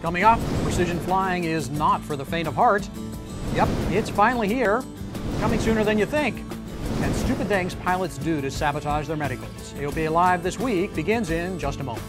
Coming up, precision flying is not for the faint of heart. Yep, it's finally here, coming sooner than you think. And stupid things pilots do to sabotage their medicals. AOPA Live this week begins in just a moment.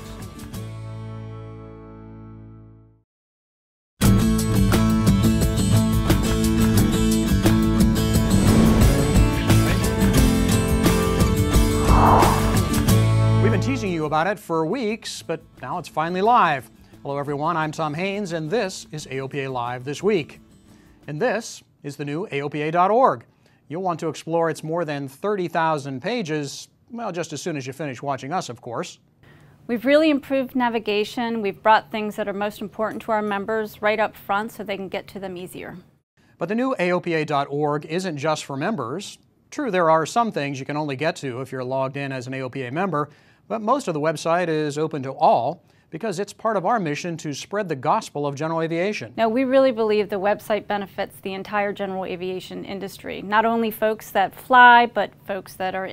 We've been teasing you about it for weeks, but now it's finally live. Hello everyone, I'm Tom Haynes, and this is AOPA Live this week. And this is the new AOPA.org. You'll want to explore its more than 30,000 pages, well, just as soon as you finish watching us, of course. We've really improved navigation. We've brought things that are most important to our members right up front so they can get to them easier. But the new AOPA.org isn't just for members. True, there are some things you can only get to if you're logged in as an AOPA member, but most of the website is open to all because it's part of our mission to spread the gospel of general aviation. Now, we really believe the website benefits the entire general aviation industry, not only folks that fly, but folks that are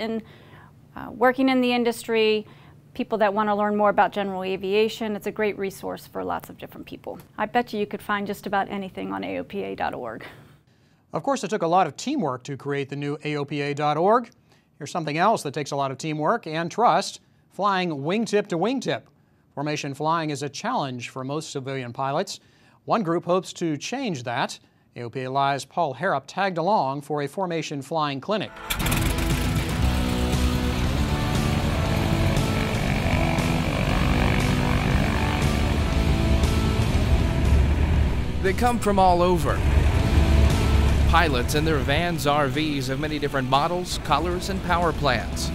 working in the industry, people that want to learn more about general aviation. It's a great resource for lots of different people. I bet you could find just about anything on AOPA.org. Of course, it took a lot of teamwork to create the new AOPA.org. Here's something else that takes a lot of teamwork and trust: flying wingtip to wingtip. Formation flying is a challenge for most civilian pilots. One group hopes to change that. AOPA Live's Paul Harrop tagged along for a formation flying clinic. They come from all over. Pilots in their vans, RVs of many different models, colors, and power plants.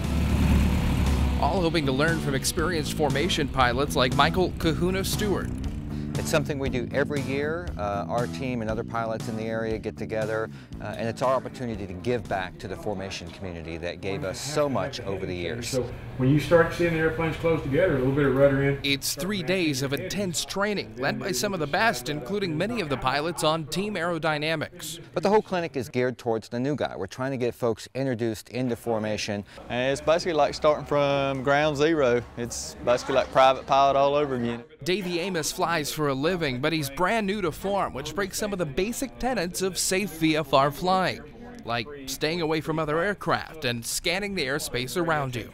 All hoping to learn from experienced formation pilots like Michael Kahuna Stewart. It's something we do every year. Our team and other pilots in the area get together, and it's our opportunity to give back to the formation community that gave us so much over the years. So when you start seeing the airplanes close together, a little bit of rudder in. It's 3 days of intense training, led by some of the best, including many of the pilots on Team Aerodynamics. But the whole clinic is geared towards the new guy. We're trying to get folks introduced into formation. And it's basically like starting from ground zero. It's basically like private pilot all over again. Davey Amos flies for a living, but he's brand new to form, which breaks some of the basic tenets of safe VFR flying, like staying away from other aircraft and scanning the airspace around you.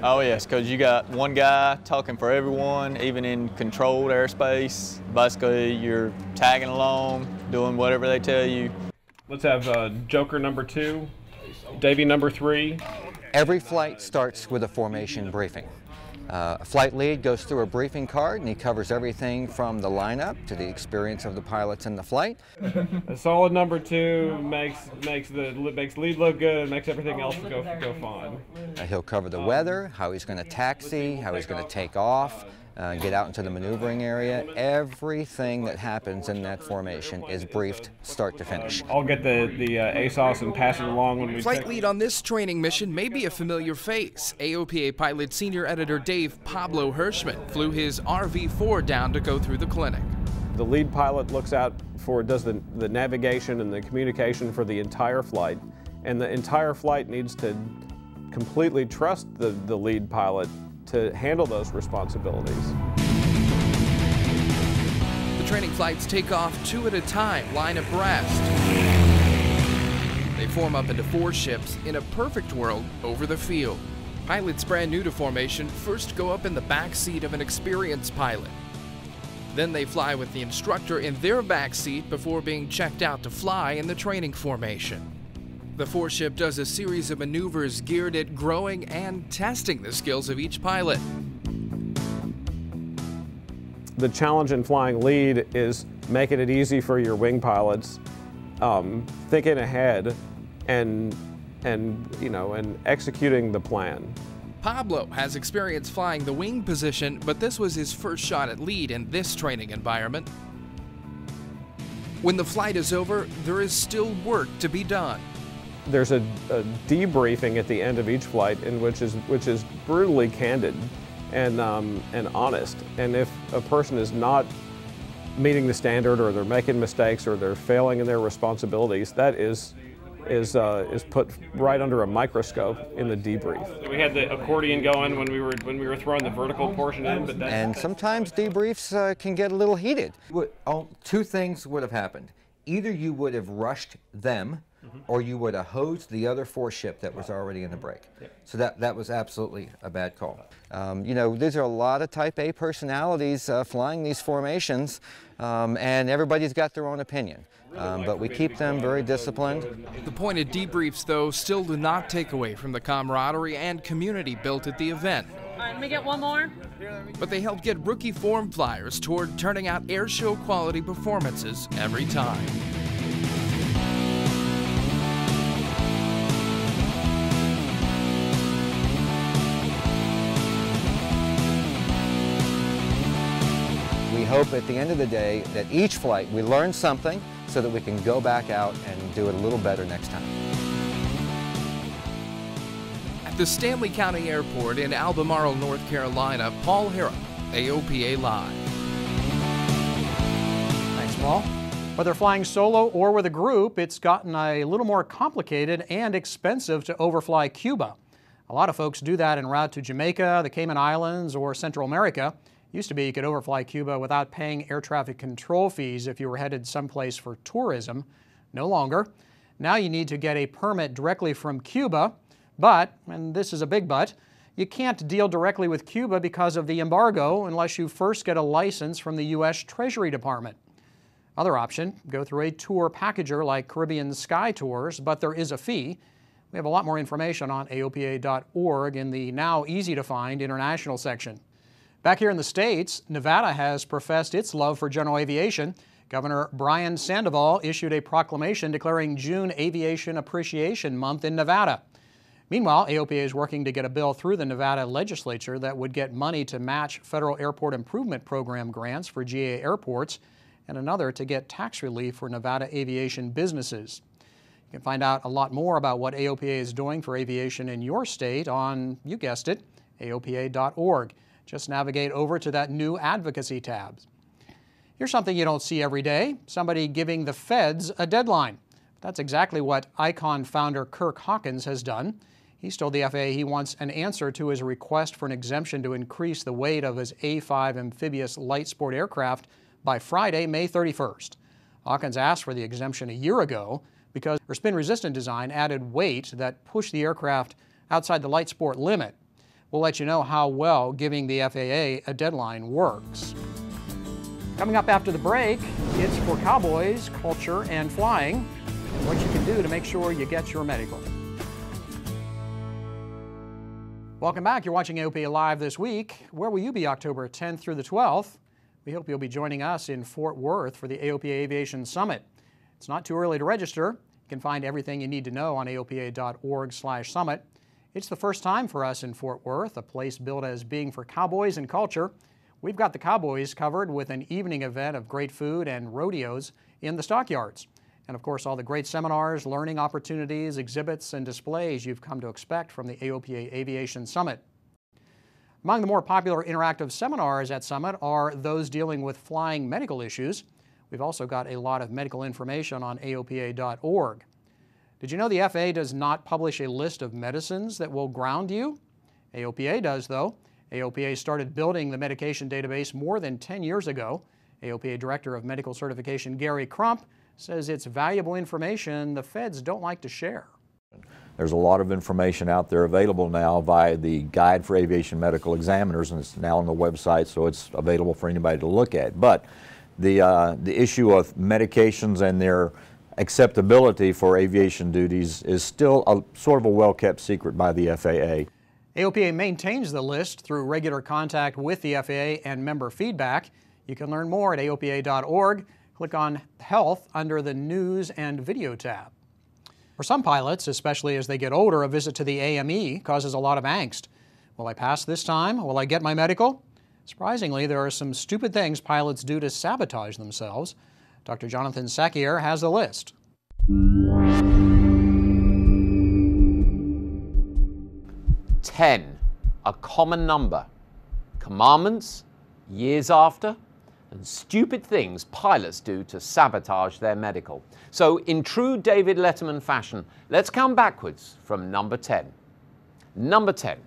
Oh yes, because you got one guy talking for everyone, even in controlled airspace. Basically, you're tagging along, doing whatever they tell you. Let's have Joker number 2, Davey number 3. Every flight starts with a formation briefing. A flight lead goes through a briefing card and he covers everything from the lineup to the experience of the pilots in the flight. A solid number 2 makes lead look good and makes everything else go fine. He'll cover the weather, how he's going to taxi, how he's going to take off, get out into the maneuvering area. Everything that happens in that formation is briefed start to finish. I'll get the ASOS and pass it along when we Flight lead on this training mission may be a familiar face. AOPA pilot senior editor Dave Pablo Hirschman flew his RV4 down to go through the clinic. The lead pilot does the navigation and the communication for the entire flight, and the entire flight needs to completely trust the lead pilot to handle those responsibilities. The training flights take off 2 at a time, line abreast. They form up into 4 ships in a perfect world over the field. Pilots brand new to formation first go up in the back seat of an experienced pilot. Then they fly with the instructor in their back seat before being checked out to fly in the training formation. The 4-ship does a series of maneuvers geared at growing and testing the skills of each pilot. The challenge in flying lead is making it easy for your wing pilots, thinking ahead and executing the plan. Pablo has experience flying the wing position, but this was his first shot at lead in this training environment. When the flight is over, there is still work to be done. There's a debriefing at the end of each flight, which is brutally candid and honest. And if a person is not meeting the standard, or they're making mistakes, or they're failing in their responsibilities, that is is put right under a microscope in the debrief. We had the accordion going when we were throwing the vertical portion in, but and sometimes debriefs can get a little heated. Two things would have happened. Either you would have rushed them, or you would have hosed the other force-ship that was already in the break. So that was absolutely a bad call. You know, these are a lot of Type A personalities flying these formations, and everybody's got their own opinion. But we keep them very disciplined. The pointed debriefs, though, still do not take away from the camaraderie and community built at the event. All right, let me get one more. But they help get rookie form flyers toward turning out air show quality performances every time. We hope at the end of the day that each flight we learn something so that we can go back out and do it a little better next time. At the Stanley County Airport in Albemarle, North Carolina, Paul Harrop, AOPA Live. Thanks, Paul. Whether flying solo or with a group, it's gotten a little more complicated and expensive to overfly Cuba. A lot of folks do that en route to Jamaica, the Cayman Islands, or Central America. Used to be you could overfly Cuba without paying air traffic control fees if you were headed someplace for tourism. No longer. Now you need to get a permit directly from Cuba, but, and this is a big but, you can't deal directly with Cuba because of the embargo unless you first get a license from the U.S. Treasury Department. Other option, go through a tour packager like Caribbean Sky Tours, but there is a fee. We have a lot more information on AOPA.org in the now easy-to-find international section. Back here in the States, Nevada has professed its love for general aviation. Governor Brian Sandoval issued a proclamation declaring June Aviation Appreciation Month in Nevada. Meanwhile, AOPA is working to get a bill through the Nevada legislature that would get money to match federal airport improvement program grants for GA airports and another to get tax relief for Nevada aviation businesses. You can find out a lot more about what AOPA is doing for aviation in your state on, you guessed it, AOPA.org. Just navigate over to that new advocacy tab. Here's something you don't see every day, somebody giving the feds a deadline. That's exactly what Icon founder Kirk Hawkins has done. He's told the FAA he wants an answer to his request for an exemption to increase the weight of his A-5 amphibious light sport aircraft by Friday, May 31st. Hawkins asked for the exemption a year ago because her spin-resistant design added weight that pushed the aircraft outside the light sport limit. We'll let you know how well giving the FAA a deadline works. Coming up after the break, it's for cowboys, culture, and flying, and what you can do to make sure you get your medical. Welcome back. You're watching AOPA Live this week. Where will you be October 10th through the 12th? We hope you'll be joining us in Fort Worth for the AOPA Aviation Summit. It's not too early to register. You can find everything you need to know on AOPA.org/summit. It's the first time for us in Fort Worth, a place billed as being for cowboys and culture. We've got the cowboys covered with an evening event of great food and rodeos in the stockyards. And of course, all the great seminars, learning opportunities, exhibits, and displays you've come to expect from the AOPA Aviation Summit. Among the more popular interactive seminars at Summit are those dealing with flying medical issues. We've also got a lot of medical information on AOPA.org. Did you know the FAA does not publish a list of medicines that will ground you? AOPA does, though. AOPA started building the medication database more than 10 years ago. AOPA Director of Medical Certification Gary Crump says it's valuable information the feds don't like to share. There's a lot of information out there available now via the Guide for Aviation Medical Examiners, and it's now on the website, so it's available for anybody to look at. But the issue of medications and their acceptability for aviation duties is still sort of a well-kept secret by the FAA. AOPA maintains the list through regular contact with the FAA and member feedback. You can learn more at AOPA.org. Click on Health under the News and Video tab. For some pilots, especially as they get older, a visit to the AME causes a lot of angst. Will I pass this time? Will I get my medical? Surprisingly, there are some stupid things pilots do to sabotage themselves. Dr. Jonathan Sackier has the list. 10, a common number. Commandments, years after, and stupid things pilots do to sabotage their medical. So in true David Letterman fashion, let's count backwards from number 10. Number 10.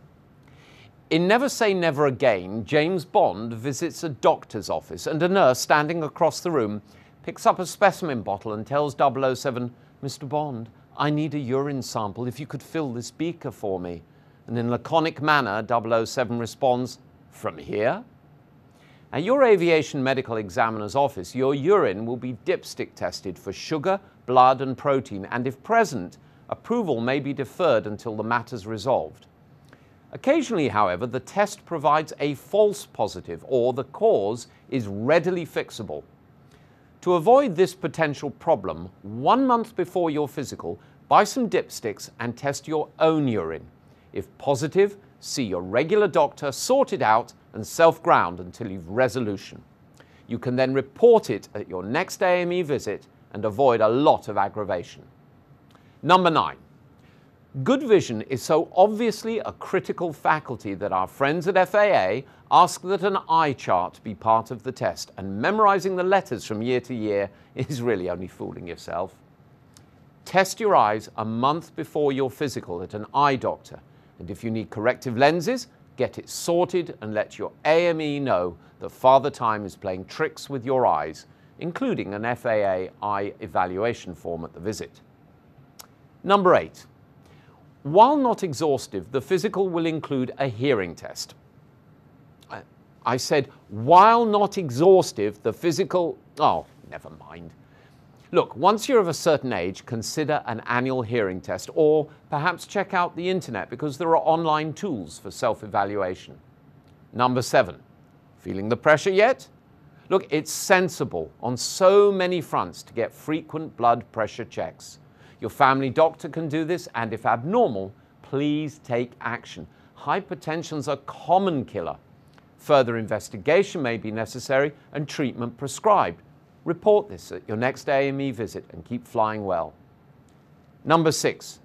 In Never Say Never Again, James Bond visits a doctor's office and a nurse standing across the room picks up a specimen bottle and tells 007, "Mr. Bond, I need a urine sample. If you could fill this beaker for me." And in laconic manner, 007 responds, "From here?" At your aviation medical examiner's office, your urine will be dipstick tested for sugar, blood and protein, and if present, approval may be deferred until the matter's resolved. Occasionally, however, the test provides a false positive or the cause is readily fixable. To avoid this potential problem, 1 month before your physical, buy some dipsticks and test your own urine. If positive, see your regular doctor, sort it out, and self-ground until you've resolution. You can then report it at your next AME visit and avoid a lot of aggravation. Number 9. Good vision is so obviously a critical faculty that our friends at FAA ask that an eye chart be part of the test, and memorizing the letters from year to year is really only fooling yourself. Test your eyes a month before your physical at an eye doctor, and if you need corrective lenses, get it sorted and let your AME know that Father Time is playing tricks with your eyes, including an FAA eye evaluation form at the visit. Number 8. While not exhaustive, the physical will include a hearing test. I said, while not exhaustive, the physical... Oh, never mind. Look, once you're of a certain age, consider an annual hearing test, or perhaps check out the internet because there are online tools for self-evaluation. Number 7. Feeling the pressure yet? Look, it's sensible on so many fronts to get frequent blood pressure checks. Your family doctor can do this, and if abnormal, please take action. Hypertension's a common killer. Further investigation may be necessary and treatment prescribed. Report this at your next AME visit and keep flying well. Number 6.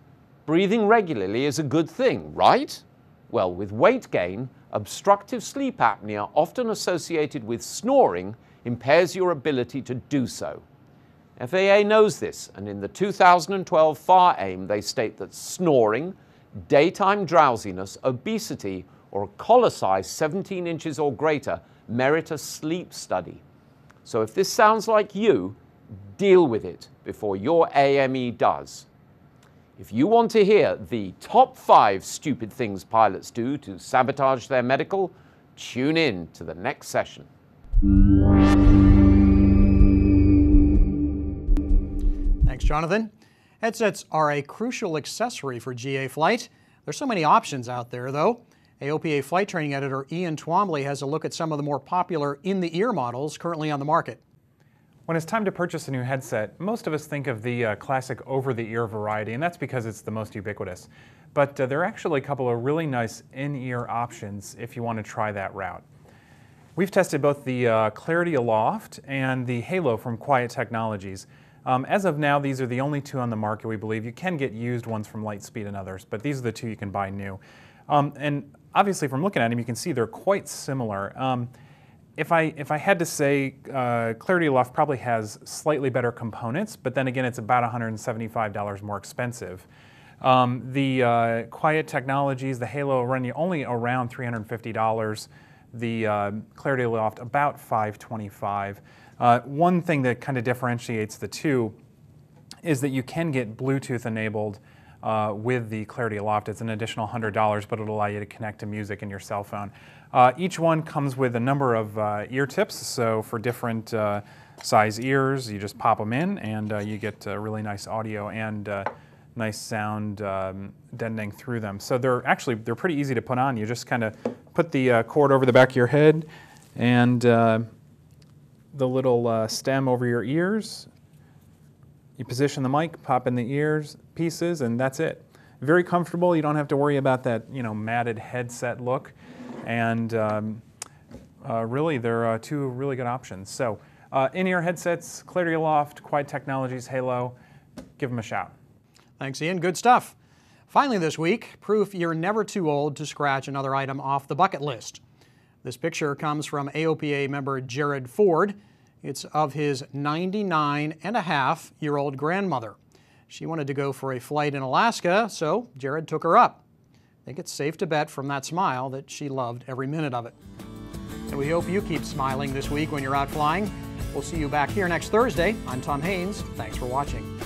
Breathing regularly is a good thing, right? Well, with weight gain, obstructive sleep apnea, often associated with snoring, impairs your ability to do so. FAA knows this, and in the 2012 FAR AIM, they state that snoring, daytime drowsiness, obesity, or a collar size 17 inches or greater merit a sleep study. So if this sounds like you, deal with it before your AME does. If you want to hear the top 5 stupid things pilots do to sabotage their medical, tune in to the next session. Thanks, Jonathan. Headsets are a crucial accessory for GA flight. There's so many options out there, though. AOPA flight training editor Ian Twombly has a look at some of the more popular in-the-ear models currently on the market. When it's time to purchase a new headset, most of us think of the classic over-the-ear variety, and that's because it's the most ubiquitous. But there are actually a couple of really nice in-ear options if you want to try that route. We've tested both the Clarity Aloft and the Halo from Quiet Technologies. As of now, these are the only 2 on the market, we believe. You can get used ones from Lightspeed and others, but these are the 2 you can buy new. And obviously, from looking at them, you can see they're quite similar. If I had to say, Clarity Aloft probably has slightly better components, but then again, it's about $175 more expensive. The Quiet Technologies, the Halo, run you only around $350. The Clarity Aloft about $525. One thing that kind of differentiates the 2 is that you can get Bluetooth enabled with the Clarity Aloft. It's an additional $100, but it'll allow you to connect to music in your cell phone. Each one comes with a number of ear tips, so for different size ears, you just pop them in and you get really nice audio and nice sound deadening through them. So they're pretty easy to put on. You just kind of put the cord over the back of your head and the little stem over your ears. You position the mic, pop in the ears pieces, and that's it. Very comfortable. You don't have to worry about that, matted headset look. And really, they're 2 really good options. So in-ear headsets, Clarity Aloft, Quiet Technologies, Halo, give them a shout. Thanks, Ian. Good stuff. Finally this week, proof you're never too old to scratch another item off the bucket list. This picture comes from AOPA member Jared Ford. It's of his 99-and-a-half-year-old grandmother. She wanted to go for a flight in Alaska, so Jared took her up. I think it's safe to bet from that smile that she loved every minute of it. And we hope you keep smiling this week when you're out flying. We'll see you back here next Thursday. I'm Tom Haynes. Thanks for watching.